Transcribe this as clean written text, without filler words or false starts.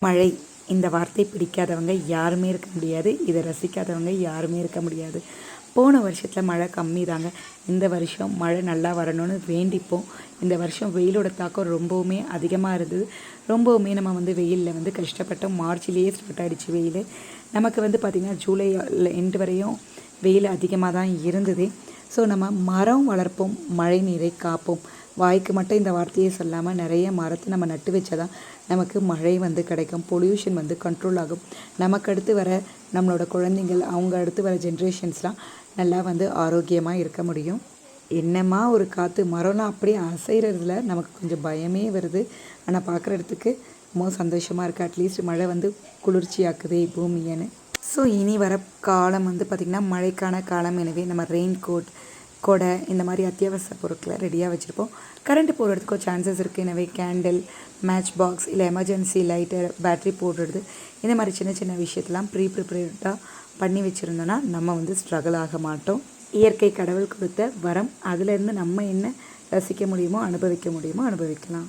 மழை இந்த வார்த்தை பிடிக்காதவங்க யாருமே இருக்க முடியாது. இதை ரசிக்காதவங்க யாருமே இருக்க முடியாது. போன வருஷத்தில் மழை கம்மி தாங்க. இந்த வருஷம் மழை நல்லா வரணும்னு வேண்டிப்போம். இந்த வருஷம் வெயிலோட தாக்கம் ரொம்பவுமே அதிகமாக இருந்தது. ரொம்பவுமே நம்ம வெயிலில் கஷ்டப்பட்டோம். மார்ச்லேயே ஸ்டார்ட் ஆகிடுச்சு வெயில். நமக்கு பார்த்திங்கன்னா ஜூலை எண்டு வரையும் வெயில் அதிகமாக தான் இருந்தது. ஸோ நம்ம மரம் வளர்ப்போம், மழை நீரை காப்போம். வாய்க்கு மட்டும் இந்த வார்த்தையை சொல்லாமல் நிறைய மரத்தை நம்ம நட்டு வச்சாதான் நமக்கு மழை கிடைக்கும். பொல்யூஷன் கண்ட்ரோல் ஆகும். நமக்கு அடுத்து வர நம்மளோட குழந்தைங்கள், அவங்க அடுத்து வர ஜென்ரேஷன்ஸ்லாம் நல்லா ஆரோக்கியமாக இருக்க முடியும். என்னம்மா ஒரு காற்று, மரம்லாம் அப்படியே அசைகிறதுல நமக்கு கொஞ்சம் பயமே வருது. ஆனால் பார்க்குற இடத்துக்கு ரொம்ப சந்தோஷமாக இருக்குது. அட்லீஸ்ட் மழை குளிர்ச்சியாக்குதே பூமியன்னு. ஸோ இனி வர காலம் பார்த்திங்கன்னா மழைக்கான காலம். எனவே நம்ம ரெயின் கோட், கொடை, இந்த மாதிரி அத்தியாவசிய பொருட்களை ரெடியாக வச்சுருப்போம். கரண்ட்டு போடுறதுக்கும் சான்சஸ் இருக்குது. எனவே கேண்டில், மேட்ச் பாக்ஸ், இல்லை எமர்ஜென்சி லைட்டர், பேட்ரி போடுறது, இந்த மாதிரி சின்ன சின்ன விஷயத்தெல்லாம் ப்ரிப்பேர்டாக பண்ணி வச்சுருந்தோன்னா நம்ம ஸ்ட்ரகிள் ஆக மாட்டோம். இயற்கை கடவுள் கொடுத்த வரம், அதிலேருந்து நம்ம என்ன ரசிக்க முடியுமோ, அனுபவிக்க முடியுமோ அனுபவிக்கலாம்.